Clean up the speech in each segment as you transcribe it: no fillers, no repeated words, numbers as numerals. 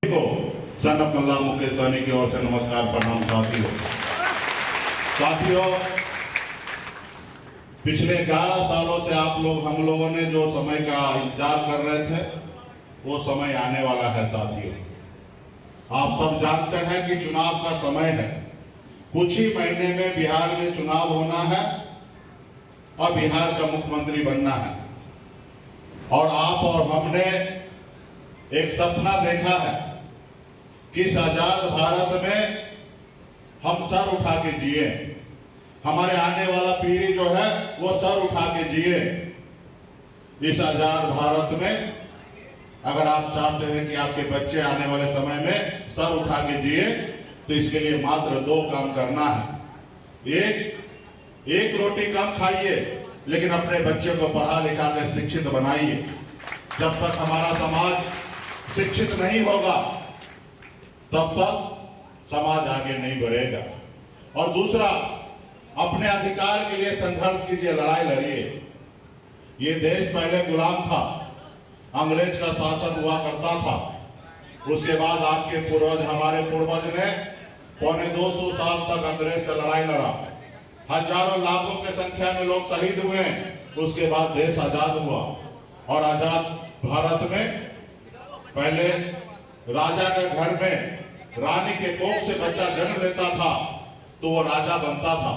को सनप मल्ला मुकेश सहनी की ओर से नमस्कार प्रणाम। साथियों, पिछले 11 सालों से हम लोगों ने जो समय का इंतजार कर रहे थे वो समय आने वाला है। साथियों, आप सब जानते हैं कि चुनाव का समय है। कुछ ही महीने में बिहार में चुनाव होना है और बिहार का मुख्यमंत्री बनना है। और आप और हमने एक सपना देखा है कि इस आजाद भारत में हम सर उठा के जिए, हमारे आने वाला पीढ़ी जो है वो सर उठा के जिए। इस आजाद भारत में अगर आप चाहते हैं कि आपके बच्चे आने वाले समय में सर उठा के जिए तो इसके लिए मात्र 2 काम करना है। एक रोटी कम खाइए, लेकिन अपने बच्चे को पढ़ा लिखा कर शिक्षित बनाइए। जब तक हमारा समाज शिक्षित नहीं होगा तब तक समाज आगे नहीं बढ़ेगा। और दूसरा, अपने अधिकार के लिए संघर्ष कीजिए, लड़ाई लड़िए। ये देश पहले गुलाम था, अंग्रेज का शासन हुआ करता था। उसके बाद आपके पूर्वज, हमारे पूर्वज ने 250 साल तक अंग्रेज से लड़ाई लड़ा। हजारों लाखों के संख्या में लोग शहीद हुए। उसके बाद देश आजाद हुआ। और आजाद भारत में पहले राजा के घर में रानी के कोख से बच्चा जन्म लेता था तो वो राजा बनता था।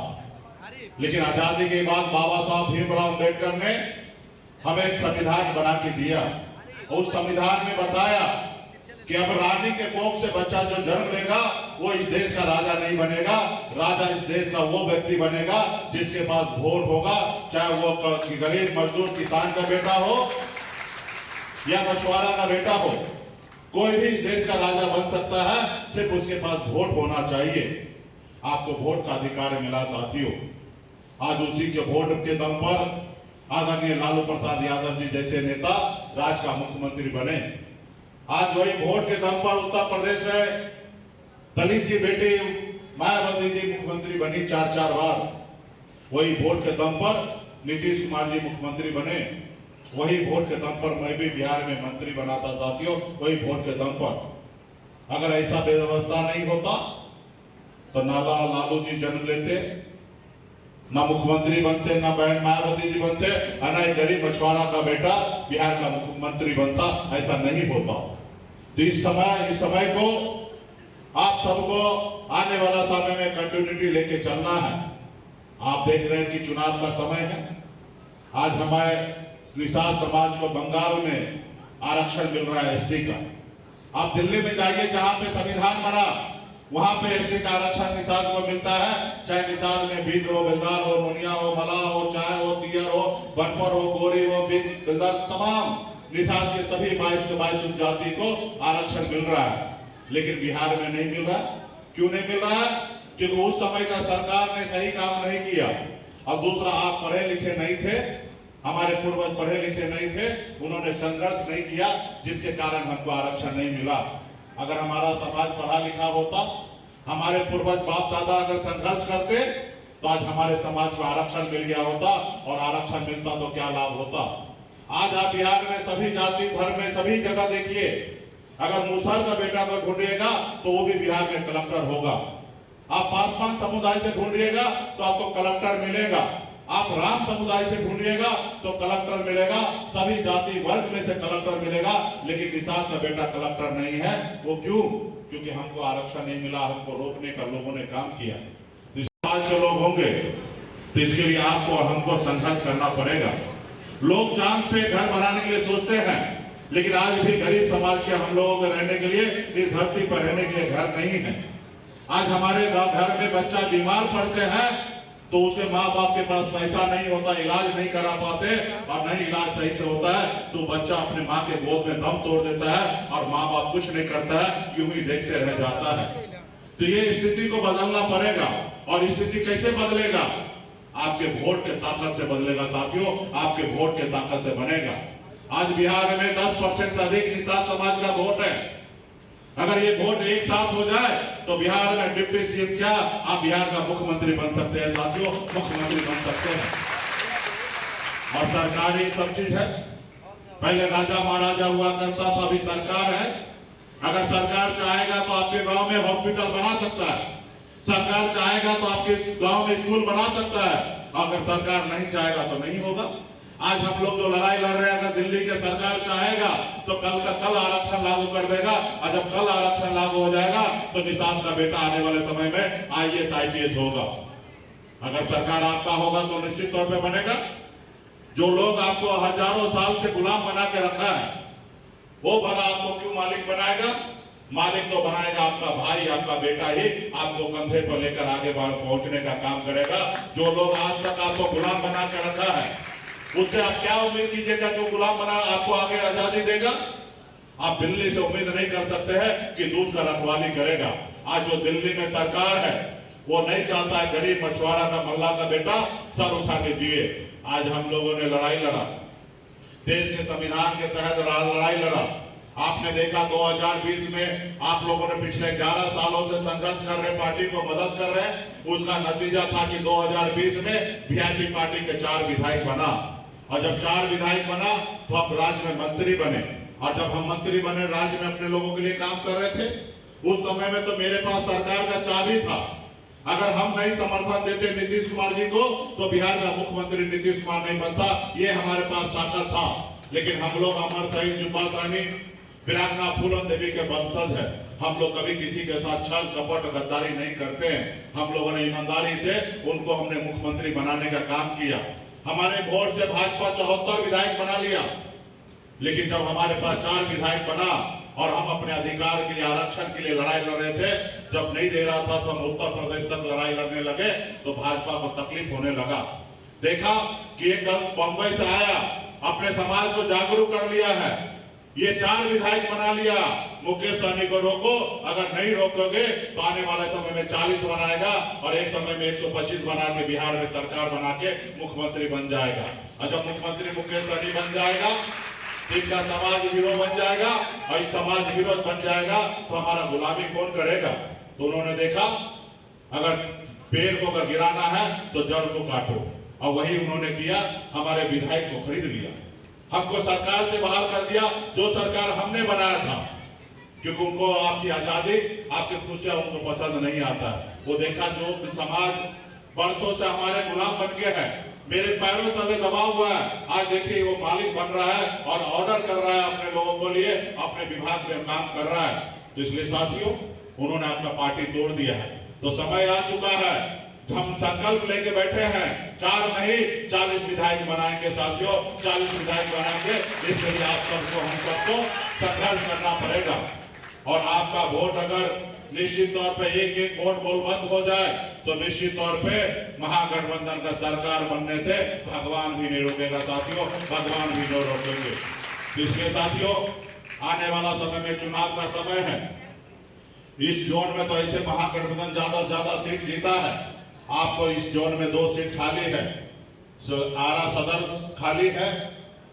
लेकिन आजादी के बाद बाबा साहब भीमराव अम्बेडकर ने हमें एक संविधान बना के दिया। उस संविधान में बताया कि अब रानी के कोख से बच्चा जो जन्म लेगा वो इस देश का राजा नहीं बनेगा। राजा इस देश का वो व्यक्ति बनेगा जिसके पास वोट होगा, चाहे वो गरीब मजदूर किसान का बेटा हो या मछुआरा का बेटा हो। कोई भी इस देश का राजा बन सकता है, सिर्फ उसके पास वोट होना चाहिए। आपको वोट का अधिकार मिला साथियों। आज उसी के वोट के दम पर आदरणीय लालू प्रसाद यादव जी जैसे नेता राज्य का मुख्यमंत्री बने। आज वही वोट के दम पर उत्तर प्रदेश में दलित की बेटी मायावती जी मुख्यमंत्री बनी 4 बार। वही वोट के दम पर नीतीश कुमार जी मुख्यमंत्री बने। वही वोट के दम पर मैं भी बिहार में मंत्री बना था साथियों, वही वोट के दम पर। अगर ऐसा व्यवस्था नहीं होता तो ना लालू जी जन्म लेते, ना मुख्यमंत्री बनते, ना बहन मायावती जी बनते, ना एक गरीब मछुआरा का बेटा बिहार का मुख्यमंत्री बनता। ऐसा नहीं होता। तो इस समय को आप सबको आने वाला समय में कंटिन्यूटी लेके चलना है। आप देख रहे हैं कि चुनाव का समय है। आज हमारे निषाद समाज को बंगाल में आरक्षण मिल रहा है एससी का। आप दिल्ली में जाइए जहां पे संविधान बना, वहां पे एससी का आरक्षण निषाद को मिलता है। चाहे निषाद में भील हो, बेलदार हो, मुनिया हो, मला हो, चाय हो, तियर हो, बनपर हो, गोरी हो, बेलदार, तमाम निषाद के सभी 22 के 22 उपजाति को आरक्षण मिल रहा है। लेकिन बिहार में नहीं मिल रहा। क्यों नहीं मिल रहा है? क्योंकि उस समय का सरकार ने सही काम नहीं किया। और दूसरा, आप पढ़े लिखे नहीं थे, हमारे पूर्वज पढ़े लिखे नहीं थे, उन्होंने संघर्ष नहीं किया, जिसके कारण हमको आरक्षण नहीं मिला। अगर हमारा समाज पढ़ा लिखा होता, हमारे पूर्वज बाप दादा अगर संघर्ष करते तो आज हमारे समाज को आरक्षण मिल गया होता। और आरक्षण मिलता तो क्या लाभ होता। आज आप बिहार में सभी जाति धर्म में सभी जगह देखिए, अगर मुसहर का बेटा को ढूंढिएगा तो वो भी बिहार में कलेक्टर होगा। आप पासवान समुदाय से ढूंढिएगा तो आपको कलेक्टर मिलेगा। आप राम समुदाय से ढूंढिएगा तो कलेक्टर मिलेगा। सभी जाति वर्ग में से कलेक्टर मिलेगा। लेकिन निषाद का बेटा कलेक्टर नहीं है। वो क्यों? क्योंकि हमको आरक्षण नहीं मिला। हमको रोकने का लोगों ने काम किया। तो समाज के लोग होंगे तो इसके लिए आपको और हमको संघर्ष करना पड़ेगा। लोग चांद पे घर बनाने के लिए सोचते हैं, लेकिन आज भी गरीब समाज के हम लोगों को रहने के लिए, इस धरती पर रहने के लिए घर नहीं है। आज हमारे घर में बच्चा बीमार पड़ते हैं तो उसके माँ बाप के पास पैसा नहीं होता, इलाज नहीं करा पाते, और नहीं इलाज सही से होता है तो बच्चा अपने माँ के गोद में दम तोड़ देता है और माँ बाप कुछ नहीं करता है, यूं ही देखते रह जाता है। तो ये स्थिति को बदलना पड़ेगा। और स्थिति कैसे बदलेगा? आपके वोट के ताकत से बदलेगा साथियों, आपके वोट के ताकत से बनेगा। आज बिहार में 10% से अधिक निषाद समाज का वोट है। अगर ये वोट एक साथ हो जाए तो बिहार में डिप्टी सीएम क्या, आप बिहार का मुख्यमंत्री बन सकते हैं साथियों, मुख्यमंत्री बन सकते हैं। और सरकार ही सब चीज है। पहले राजा महाराजा हुआ करता था, अभी सरकार है। अगर सरकार चाहेगा तो आपके गांव में हॉस्पिटल बना सकता है, सरकार चाहेगा तो आपके गांव में स्कूल बना सकता है। अगर सरकार नहीं चाहेगा तो नहीं होगा। आज हम लोग जो लड़ाई लड़ रहे हैं, अगर दिल्ली के सरकार चाहेगा तो कल का कल आरक्षण लागू कर देगा, और जब कल आरक्षण लागू हो जाएगा तो निषाद का बेटा आने वाले समय में IAS IPS होगा। अगर सरकार आपका होगा तो निश्चित तौर पे बनेगा। जो लोग आपको हजारों साल से गुलाम बना के रखा है, वो भला आपको क्यों मालिक बनाएगा? मालिक तो बनाएगा आपका भाई, आपका बेटा ही आपको कंधे पर लेकर आगे पहुंचने का काम करेगा। जो लोग आज तक आपको गुलाम बना के रखा है, उससे आप क्या उम्मीद कीजिएगा कि गुलाम बना आपको आगे आजादी देगा? आप दिल्ली से उम्मीद नहीं कर सकते हैं कि दूध का रखवाली करेगा। आज जो दिल्ली में सरकार है, वो नहीं चाहता है गरीब मछुआरा का, मल्ला का बेटा सर उठा के जिए। आज हम लोगों ने लड़ाई लड़ा, देश के संविधान के तहत लड़ाई लड़ा। आपने देखा 2020 में आप लोगों ने पिछले 11 सालों से संघर्ष कर रहे पार्टी को मदद कर रहे हैं। उसका नतीजा था कि 2020 में VIP पार्टी के 4 विधायक बना, और जब 4 विधायक बना तो हम राज्य में मंत्री बने, और जब हम मंत्री बने राज्य में अपने लोगों के लिए काम कर रहे थे। उस समय में तो मेरे पास सरकार का चाबी था। अगर हम नहीं समर्थन देते नीतीश कुमार जी को तो बिहार का मुख्यमंत्री नीतीश कुमार नहीं बनता। ये हमारे पास ताकत था। लेकिन हम लोग अमर शहीद जुब्बा साहनी वीरांगना फूलन देवी के वंशज है। हम लोग कभी किसी के साथ छल कपट गद्दारी नहीं करते हैं। हम लोगों ने ईमानदारी से उनको हमने मुख्यमंत्री बनाने का काम किया। हमारे वोट से भाजपा 74 विधायक बना लिया। लेकिन जब हमारे पास 4 विधायक बना और हम अपने अधिकार के लिए, आरक्षण के लिए लड़ाई लड़ रहे थे, जब नहीं दे रहा था तो हम उत्तर प्रदेश तक लड़ाई लड़ने लगे, तो भाजपा को तकलीफ होने लगा। देखा कि एक दल बंबई से आया, अपने समाज को जागरूक कर लिया है, ये 4 विधायक बना लिया। मुकेश सहनी को रोको, अगर नहीं रोकोगे तो आने वाले समय में 40 बनाएगा, और एक समय में 125 बना के बिहार में सरकार बना के मुख्यमंत्री बन जाएगा। और जब मुख्यमंत्री मुकेश सहनी बन जाएगा, इनका समाज हीरो बन जाएगा, और इस समाज हीरो बन जाएगा तो हमारा गुलामी कौन करेगा? तो उन्होंने देखा अगर पेड़ को अगर गिराना है तो जड़ को काटो, और वही उन्होंने किया। हमारे विधायक को खरीद लिया, हमको सरकार से बाहर कर दिया, जो सरकार हमने बनाया था, क्योंकि उनको आपकी आजादी, आपकी खुशियां उनको पसंद नहीं आता। वो देखा जो समाज वर्षों से हमारे गुलाम बन के है, मेरे पैरों तले दबा हुआ है, आज देखिए वो मालिक बन रहा है और ऑर्डर कर रहा है अपने लोगों को लिए, अपने विभाग में काम कर रहा है। तो इसलिए साथियों, उन्होंने अपना पार्टी तोड़ दिया है। तो समय आ चुका है, हम संकल्प लेके बैठे हैं, 4 नहीं 40 विधायक बनाएंगे साथियों, 40 विधायक बनाएंगे। इसके लिए आप सबको, हम सबको संघर्ष करना पड़ेगा। और आपका वोट अगर निश्चित तौर पे एक वोट बोलबंद हो जाए तो निश्चित तौर पे महागठबंधन का सरकार बनने से भगवान भी नहीं रोकेगा साथियों, भगवान भी नहीं रोकेंगे। इसलिए साथियों, आने वाला समय में चुनाव का समय है। इस जोन में तो ऐसे महागठबंधन ज्यादा से ज्यादा सीट जीता है। आपको इस जोन में 2 सीट खाली है, आरा सदर खाली है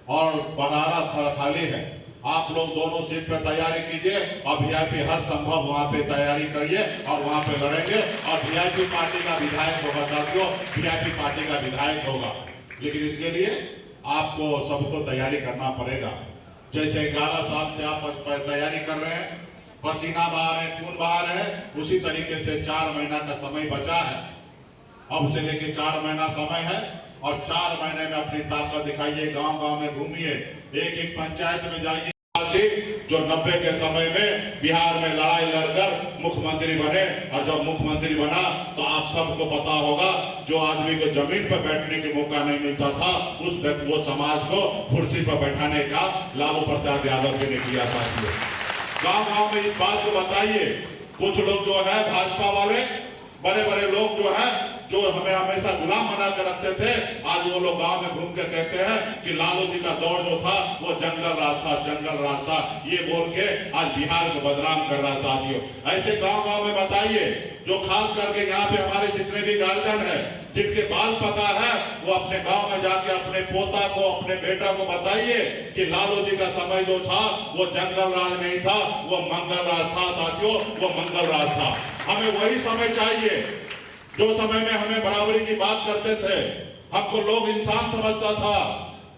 और बरारा खाली है। आप लोग दोनों सीट पे तैयारी कीजिए, और VIP हर संभव वहां पे तैयारी करिए और वहां पे लड़ेंगे, और VIP पार्टी का विधायक होगा साथियों, VIP पार्टी का विधायक होगा। लेकिन इसके लिए आपको सबको तैयारी करना पड़ेगा। जैसे 11 साल से आप तैयारी कर रहे हैं, पसीना बहा रहे हैं, खून बहा रहे हैं, उसी तरीके से 4 महीना का समय बचा है। अब से लेके 4 महीना समय है, और 4 महीने में अपनी ताकत दिखाइए, गांव-गांव में घूमिए, एक-एक पंचायत में जाइए। जो 90 के समय में बिहार में लड़ाई लड़कर मुख्यमंत्री बने, और जब मुख्यमंत्री बना तो आप सबको पता होगा, जो आदमी को जमीन पर बैठने के मौका नहीं मिलता था, उस वो समाज को कुर्सी पर बैठाने का लालू प्रसाद यादव जी ने किया साथियों। गांव-गांव में इस बात को बताइए। कुछ लोग जो है भाजपा वाले, बड़े-बड़े लोग जो है, जो हमें हमेशा गुलाम बना कर रखते थे, आज वो लोग गांव में घूम के कहते हैं कि लालू जी का दौर जो था वो जंगल राज था, जंगल राज था, ये बोल के आज बिहार को बदनाम कर रहा है साथियों। ऐसे गांव-गांव में बताइए, जो खास करके यहाँ पे हमारे जितने भी गार्जियन है, जिनके बाल पका है, वो अपने गांव में जाके अपने पोता को, अपने बेटा को बताइए कि लालू जी का समय जो था वो जंगल राज नहीं था, वो मंगल राज था साथियों, वो मंगल राज था। हमें वही समय चाहिए जो समय में हमें बराबरी की बात करते थे, हमको लोग इंसान समझता था।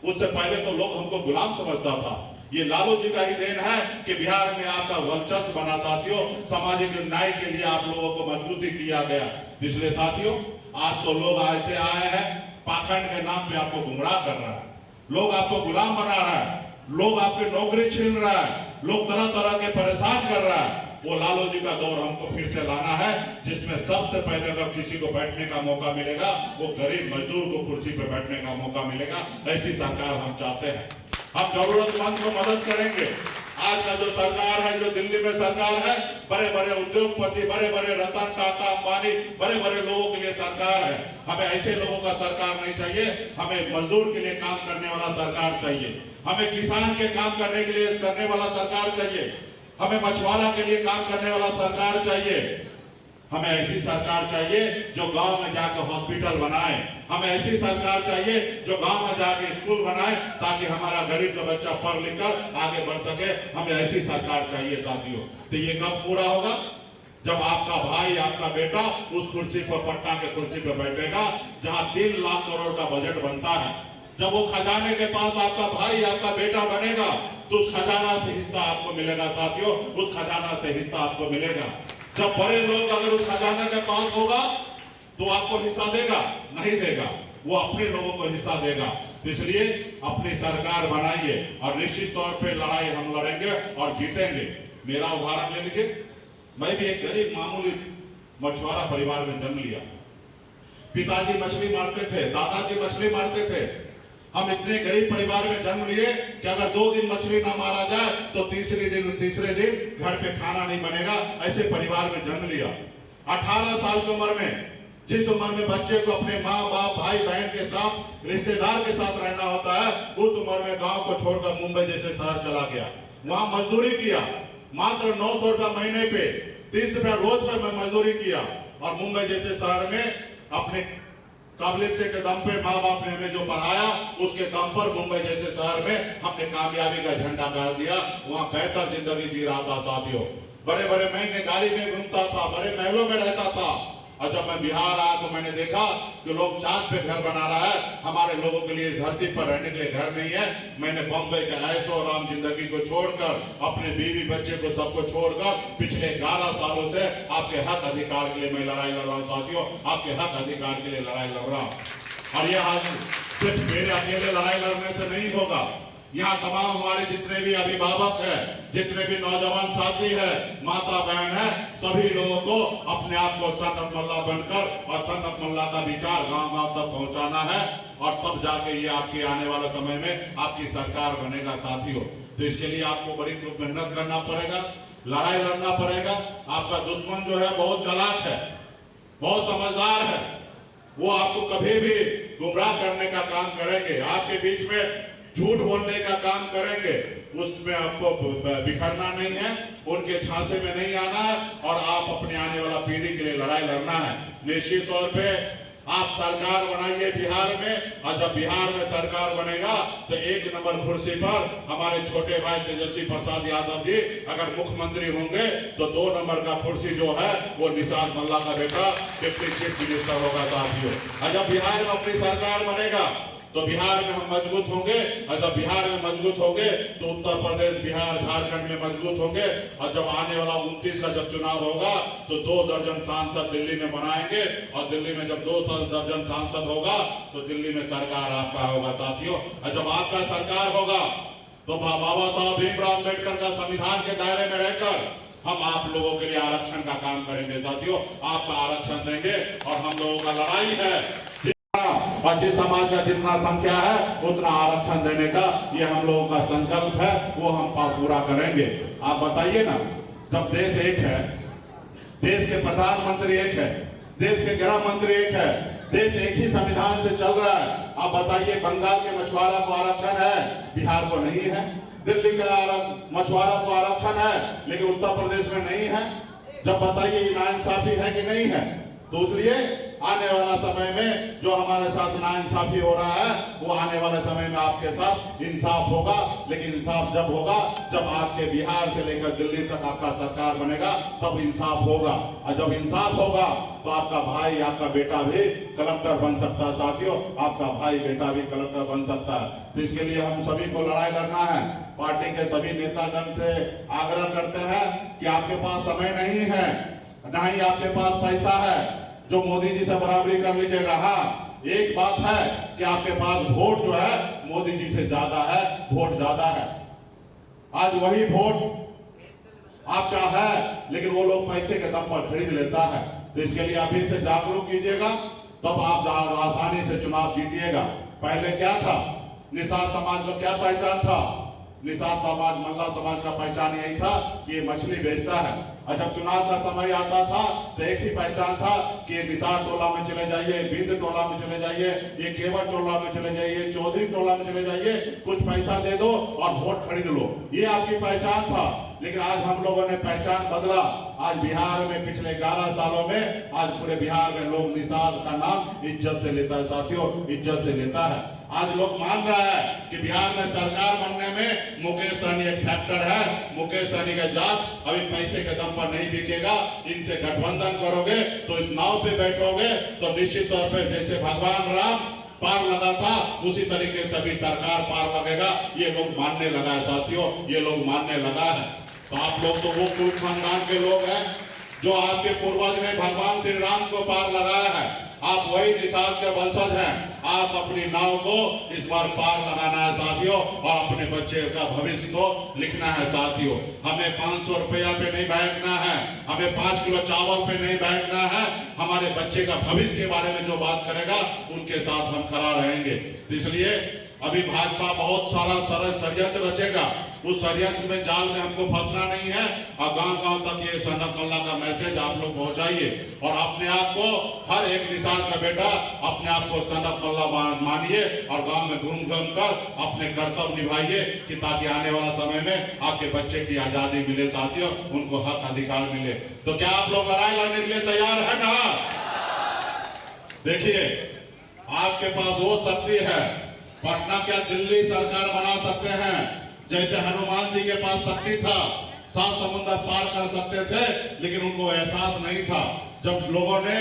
उससे पहले तो लोग हमको गुलाम समझता था। ये लालू जी का ही देन है कि बिहार में आपका वर्चस्व बना साथियों। सामाजिक न्याय के लिए आप लोगों को मजबूती किया गया। इसलिए साथियों आज तो लोग ऐसे आए हैं पाखंड के नाम पे आपको गुमराह कर रहा है, लोग आपको गुलाम बना रहा है, लोग आपकी नौकरी छीन रहा है, लोग तरह तरह के परेशान कर रहा है। वो लालू जी का दौर हमको फिर से लाना है जिसमें सबसे पहले अगर किसी को बैठने का मौका मिलेगा वो गरीब मजदूर को कुर्सी पे बैठने का मौका मिलेगा। ऐसी सरकार हम चाहते हैं। हम जरूरतमंद को मदद करेंगे। आज का जो सरकार है, जो दिल्ली में सरकार है, बड़े बड़े उद्योगपति, बड़े बड़े रतन टाटा अंबानी, बड़े बड़े लोगों के लिए सरकार है। हमें ऐसे लोगों का सरकार नहीं चाहिए। हमें मजदूर के लिए काम करने वाला सरकार चाहिए, हमें किसान के काम करने के लिए करने वाला सरकार चाहिए, हमें मछुआरा के लिए काम करने वाला सरकार चाहिए। हमें ऐसी सरकार चाहिए जो गांव में जाकर हॉस्पिटल बनाए, हमें ऐसी सरकार चाहिए जो गांव में जाके स्कूल बनाए ताकि हमारा गरीब का बच्चा पढ़ लिख कर आगे बढ़ सके। हमें ऐसी सरकार चाहिए साथियों। तो ये कब पूरा होगा? जब आपका भाई, आपका बेटा उस कुर्सी पर, पटना के कुर्सी पर बैठेगा जहां 3 लाख करोड़ का बजट बनता है। जब वो खजाने के पास आपका भाई, आपका बेटा बनेगा तो उस खजाना से हिस्सा आपको मिलेगा साथियों, उस खजाना से हिस्सा आपको मिलेगा। जब बड़े लोग अगर उस खजाने के पास होगा तो आपको हिस्सा देगा? नहीं देगा, वो अपने लोगों को हिस्सा देगा। तो इसलिए अपनी सरकार बनाइए और निश्चित तौर पे लड़ाई हम लड़ेंगे और जीतेंगे। मेरा उदाहरण ले लीजिए, मैं भी एक गरीब मामूली मछुआरा परिवार में जन्म लिया। पिताजी मछली मारते थे, दादाजी मछली मारते थे। हम इतने गरीब परिवार में जन्म लिए कि अगर 2 दिन मछली ना मारा जाए तो तीसरे दिन घर पे खाना नहीं बनेगा। ऐसे परिवार में जन्म लिया। 18 साल की उम्र में, जिस उम्र में बच्चे को अपने माँ बाप, भाई बहन के साथ, रिश्तेदार के साथ रहना होता है, उस उम्र में गांव को छोड़कर मुंबई जैसे शहर चला गया। वहां मजदूरी किया, मात्र 900 रुपया महीने पे, 30 रुपया रोज पे मैं मजदूरी किया। और मुंबई जैसे शहर में अपने काबिलियत के दम पे माँ बाप ने हमें जो पढ़ाया उसके दम पर मुंबई जैसे शहर में हमने कामयाबी का झंडा गाड़ दिया। वहां बेहतर जिंदगी जी रहा था साथियों। बड़े बड़े महंगे गाड़ी में घूमता था, बड़े महलों में रहता था। और जब मैं बिहार आया तो मैंने देखा कि लोग चांद पे घर बना रहा है, हमारे लोगों के लिए धरती पर रहने के लिए घर नहीं है। मैंने बम्बई के ऐशो आराम जिंदगी को छोड़कर, अपने बीवी बच्चे को सबको छोड़कर पिछले 11 सालों से आपके हक अधिकार के लिए मैं लड़ाई लड़ रहा हूँ साथियों। आपके हक अधिकार के लिए लड़ाई लड़ रहा हूँ। और यह सिर्फ मेरे अकेले लड़ाई लड़ने से नहीं होगा। यहाँ तमाम हमारे जितने भी अभिभावक हैं, जितने भी नौजवान साथी हैं, माता बहन है, सभी लोगों को अपने आप को सन्नत मल्ला बनकर और सन्नत मल्ला का विचार गांव-गांव तक पहुंचाना है। और तब जाके ये आपके आने वाला समय में आपकी सरकार बनेगा साथियों। तो इसके लिए आपको बड़ी मेहनत करना पड़ेगा, लड़ाई लड़ना पड़ेगा। आपका दुश्मन जो है बहुत चालाक है, बहुत समझदार है। वो आपको कभी भी गुमराह करने का काम करेंगे, आपके बीच में झूठ बोलने का काम करेंगे। उसमें आपको बिखरना नहीं है, उनके झांसे में नहीं आना है और आप अपने आने वाला पीढ़ी के लिए लड़ाई लड़ना है। निश्चित तौर पे आप सरकार बनाइए बिहार में, और जब बिहार में सरकार बनेगा तो 1 नंबर कुर्सी पर हमारे छोटे भाई तेजस्वी प्रसाद यादव जी अगर मुख्यमंत्री होंगे तो 2 नंबर का कुर्सी जो है वो निषाद मल्ला का बेटा डिप्टी चीफ मिनिस्टर होगा साथियों। और जब बिहार में अपनी सरकार बनेगा तो बिहार में हम मजबूत होंगे, और जब बिहार में मजबूत होंगे तो उत्तर प्रदेश, बिहार, झारखंड में मजबूत होंगे। और जब आने वाला 29 का जब चुनाव होगा तो 2 दर्जन सांसद दिल्ली में बनाएंगे, और दिल्ली में जब 2 दर्जन सांसद होगा तो दिल्ली में सरकार आपका होगा साथियों। और जब आपका सरकार होगा तो बाबा साहब भीमराव अम्बेडकर का संविधान के दायरे में रहकर हम आप लोगों के लिए आरक्षण का काम करेंगे साथियों। आपका आरक्षण देंगे और हम लोगों का लड़ाई है और जिस समाज का जितना संख्या है उतना आरक्षण देने का ये हम लोगों का संकल्प है, वो हम पूरा करेंगे। आप बताइए ना, जब देश एक है, देश के प्रधानमंत्री एक है, देश के गृह मंत्री एक है, देश एक ही संविधान से चल रहा है। आप बताइए, बंगाल के मछुआरा को आरक्षण है, बिहार को नहीं है। दिल्ली के मछुआरा को आरक्षण है लेकिन उत्तर प्रदेश में नहीं है। जब बताइए ये नाइंसाफी है कि नहीं है? तो इसलिए आने वाला समय में जो हमारे साथ नाइंसाफी हो रहा है वो आने वाले समय में आपके साथ इंसाफ होगा। लेकिन इंसाफ जब होगा जब आपके बिहार से लेकर दिल्ली तक आपका सरकार बनेगा, तब इंसाफ होगा। और जब इंसाफ होगा तो आपका भाई, आपका बेटा भी कलेक्टर बन सकता है साथियों। आपका भाई बेटा भी कलेक्टर बन सकता है। तो इसके लिए हम सभी को लड़ाई लड़ना है। पार्टी के सभी नेतागण से आग्रह करते हैं कि आपके पास समय नहीं है, ना ही आपके पास पैसा है जो मोदी जी से बराबरी कर लीजिएगा। हाँ, एक बात है कि आपके पास वोट जो है मोदी जी से ज्यादा है, वोट ज्यादा है। आज वही वोट आपका है, लेकिन वो लोग पैसे के दम पर खरीद लेता है। तो इसके लिए अभी से जागरूक कीजिएगा, तब आप आसानी से चुनाव जीतिएगा। पहले क्या था, निषाद समाज का क्या पहचान था? निषाद समाज, मल्ला समाज का पहचान यही था कि ये मछली बेचता है। और जब चुनाव का समय आता था तो एक ही पहचान था कि ये निषाद टोला में चले जाइए, बिंद टोला में चले जाइए, ये केवट टोला में चले जाइए, चौधरी टोला में चले जाइए, कुछ पैसा दे दो और वोट खरीद लो, ये आपकी पहचान था। लेकिन आज हम लोगों ने पहचान बदला। आज बिहार में पिछले 11 सालों में आज पूरे बिहार में लोग निषाद का नाम इज्जत से लेता है साथियों, इज्जत से लेता है। आज लोग मान रहा है कि बिहार में सरकार बनने में मुकेश सहनी एक फैक्टर है। मुकेश सहनी का जात अभी पैसे के दम पर नहीं बिकेगा। इनसे गठबंधन करोगे तो इस नाव पे बैठोगे तो निश्चित तौर पे जैसे भगवान राम पार लगा था उसी तरीके से भी सरकार पार लगेगा। ये लोग मानने लगा है साथियों, ये लोग मानने लगा है। तो आप लोग तो वो कुल खानदान के लोग हैं जो आपके पूर्वज ने भगवान श्री राम को पार लगाया है। आप वही निषाद के वंशज हैं। आप अपनी नाव को इस बार पार लगाना है साथियों, और अपने बच्चे का भविष्य को लिखना है साथियों। हमें 500 रुपया पे नहीं बहकना है, हमें 5 किलो चावल पे नहीं बहकना है। हमारे बच्चे का भविष्य के बारे में जो बात करेगा उनके साथ हम खड़ा रहेंगे। तो इसलिए अभी भाजपा बहुत सारा षड्यंत्र रचेगा। उस षड्यंत्र में जाल में हमको फंसना नहीं है। और गांव गांव तक ये सनक मल्ला का मैसेज आप लोग पहुंचाइए और अपने आप को, हर एक निषाद का बेटा अपने आप को सनक मल्ला मानिए और गांव में घूम घूम कर अपने कर्तव्य निभाइए कि ताकि आने वाला समय में आपके बच्चे की आजादी मिले साथियों, उनको हक अधिकार मिले। तो क्या आप लोग लड़ाई लड़ने के लिए तैयार है ना? देखिए, आपके पास वो शक्ति है। पटना क्या दिल्ली सरकार बना सकते हैं। जैसे हनुमान जी के पास शक्ति था, 7 समुद्र पार कर सकते थे, लेकिन उनको एहसास नहीं था। जब लोगों ने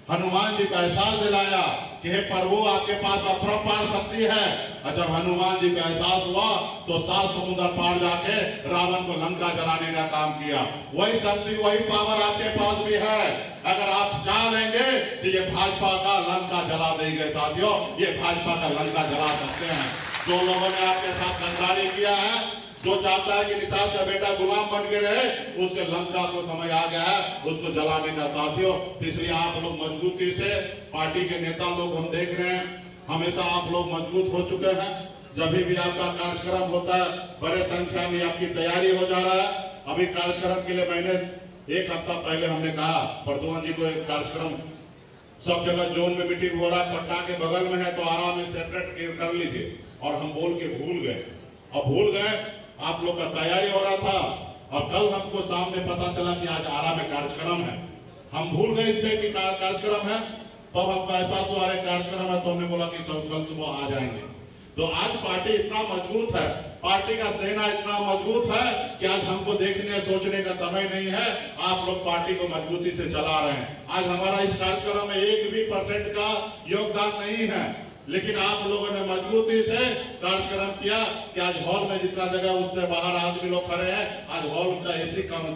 हनुमान जी को एहसास दिलाया कि हे प्रभु आपके पास अपरंपार शक्ति है, और जब हनुमान जी का एहसास हुआ तो 7 समुद्र पार जाके रावण को लंका जलाने का काम किया। वही शक्ति, वही पावर आपके पास भी है। अगर आप चाह लेंगे तो ये भाजपा का लंका जला देंगे साथियों, ये भाजपा का लंका जला सकते हैं। जो लोगों ने आपके साथ गद्दारी किया है, जो चाहता है कि निषाद का बेटा गुलाम बन के रहे, उसके लंका को समय आ गया है उसको जलाने का साथियों। तो इसलिए आप लोग मजबूती से, पार्टी के नेता लोग हम देख रहे हैं, हमेशा आप लोग मजबूत हो चुके हैं। जब भी आपका कार्यक्रम होता है बड़े संख्या में आपकी तैयारी हो जा रहा है। अभी कार्यक्रम के लिए मैंने 1 हफ्ता पहले हमने कहा प्रद्युमन जी को एक कार्यक्रम सब जगह जोन में मीटिंग हो रहा है, पटना के बगल में है तो आराम में सेपरेट कर लीजिए। और हम बोल के भूल गए, और भूल गए, आप लोग का तैयारी हो रहा था और कल हमको सामने पता चला कि आज आरा में कार्यक्रम है। हम भूल गए थे कि कार्यक्रम है, तब हमको एहसास हुआ रहे कार्यक्रम है, तो हमने बोला कि सब कल सुबह आ जाएंगे। तो आज पार्टी इतना मजबूत है, पार्टी का सेना इतना मजबूत है कि आज हमको देखने सोचने का समय नहीं है। आप लोग पार्टी को मजबूती से चला रहे हैं। आज हमारा इस कार्यक्रम में 1 भी % का योगदान नहीं है, लेकिन आप लोगों ने मजबूती से कार्यक्रम किया कि आज हॉल में जितना जगह उससे बाहर आदमी लोग खड़े हैं, आज हॉल का AC खत्म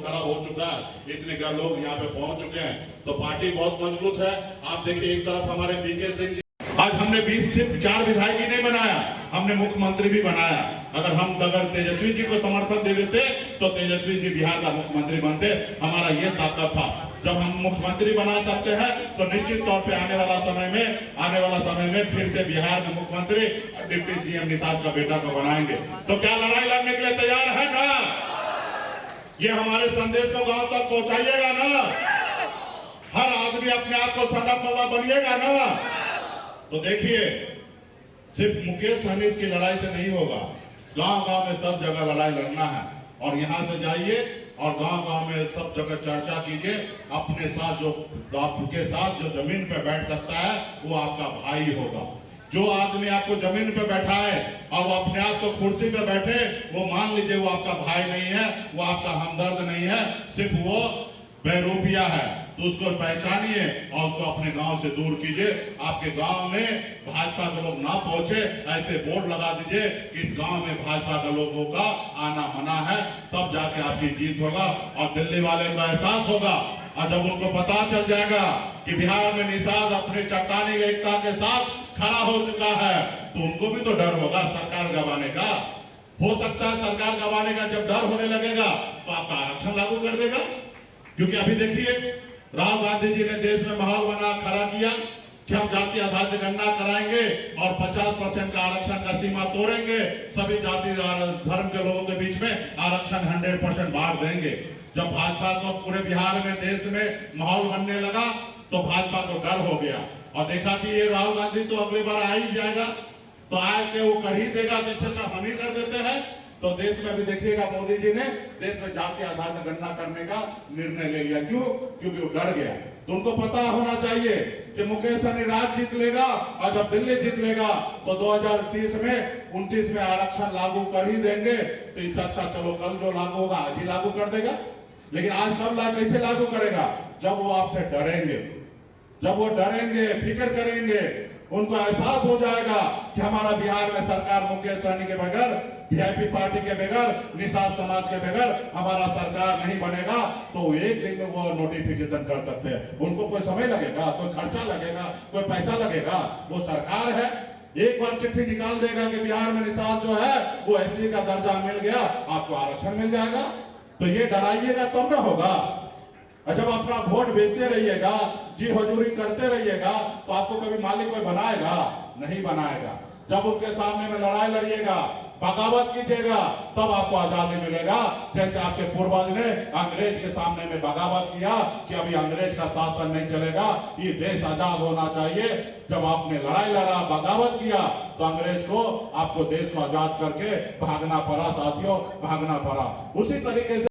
खराब हो चुका है, इतने लोग यहाँ पे पहुंच चुके हैं। तो पार्टी बहुत मजबूत है। आप देखिए, एक तरफ हमारे बीके सिंह जी, आज हमने 20 से 4 विधायक ही नहीं बनाया, हमने मुख्यमंत्री भी बनाया। अगर तेजस्वी जी को समर्थन दे देते तो तेजस्वी जी बिहार का मुख्यमंत्री बनते। हमारा ये ताकत था। जब हम मुख्यमंत्री बना सकते हैं तो निश्चित तौर पे आने वाला समय में फिर से बिहार में मुख्यमंत्री डिप्टी CM निषाद का बेटा को बनाएंगे। तो क्या लड़ाई लड़ने के लिए तैयार है ना? ये हमारे संदेश को गांव तक पहुंचाइएगा ना? हर आदमी अपने आप को सटक मल्ला बनिएगा ना? तो देखिए, सिर्फ मुकेश सहनी की लड़ाई से नहीं होगा, गांव गांव में सब जगह लड़ाई लड़ना है। और यहाँ से जाइए और गांव गांव में सब जगह चर्चा कीजिए। अपने साथ जो आपके साथ जो जमीन पे बैठ सकता है वो आपका भाई होगा। जो आदमी आपको जमीन पे बैठाए और वो अपने आप को कुर्सी पे बैठे, वो मान लीजिए वो आपका भाई नहीं है, वो आपका हमदर्द नहीं है, सिर्फ वो बहरूपिया है, तो उसको पहचानिए और उसको अपने गांव से दूर कीजिए। आपके गांव में भाजपा के लोग ना पहुंचे, ऐसे बोर्ड लगा दीजिए कि इस गांव में भाजपा के लोगों का आना मना है, तब जाके आपकी जीत होगा। और दिल्ली वाले को एहसास होगा, और जब उनको पता चल जाएगा कि बिहार में निषाद अपने चट्टानी एकता के साथ खड़ा हो चुका है, तो उनको भी तो डर होगा सरकार गंवाने का। हो सकता है सरकार गंवाने का जब डर होने लगेगा तो आपका आरक्षण लागू कर देगा। क्योंकि अभी देखिए, राहुल गांधी जी ने देश में माहौल बना खड़ा किया कि हम जाति आधारित गणना कराएंगे और 50% का आरक्षण का सीमा तोड़ेंगे, सभी जाति धर्म के लोगों के बीच में आरक्षण 100% बांट देंगे। जब भाजपा को पूरे बिहार में देश में माहौल बनने लगा तो भाजपा को डर हो गया और देखा कि ये राहुल गांधी तो अगली बार आ ही जाएगा, तो आए के वो कर ही देगा, जिससे अच्छा हम ही कर देते हैं। तो देश में भी देखिएगा, मोदी जी ने देश में जाति आधारित गणना करने का निर्णय ले लिया। क्यों? क्योंकि वो डर गया। तो उनको पता होना चाहिए कि मुकेश सहनी राज्य जीत लेगा और जब दिल्ली जीत लेगा तो 2030 में 29 में आरक्षण लागू कर ही देंगे। तो इससे अच्छा चलो कल जो लागू होगा आज ही लागू कर देगा। लेकिन आज कब कैसे लागू करेगा? जब वो आपसे डरेंगे, जब वो डरेंगे, फिक्र करेंगे, उनको एहसास हो जाएगा कि हमारा बिहार में सरकार मुकेश सहनी के बगैर, वीआईपी पार्टी के बगैर, निषाद समाज के बगैर हमारा सरकार नहीं बनेगा, तो एक दिन में वो नोटिफिकेशन कर सकते हैं। उनको कोई समय लगेगा, कोई खर्चा लगेगा, कोई पैसा लगेगा, वो सरकार है। एक बार चिट्ठी निकाल देगा कि बिहार में निषाद जो है वो एससी का दर्जा मिल गया, आपको आरक्षण मिल जाएगा। तो ये डराइएगा तब ना होगा। जब अपना वोट बेचते रहिएगा, जी हजूरी करते रहिएगा, तो आपको कभी मालिक कोई बनाएगा? नहीं बनाएगा। जब उनके सामने में लड़ाई लड़िएगा, बगावत कीजिएगा, तब आपको आजादी मिलेगा। जैसे आपके पूर्वज ने अंग्रेज के सामने में बगावत किया कि अभी अंग्रेज का शासन नहीं चलेगा, ये देश आजाद होना चाहिए। जब आपने लड़ाई लड़ा, बगावत किया, तो अंग्रेज को आपको देश को आजाद करके भागना पड़ा साथियों, भागना पड़ा। उसी तरीके से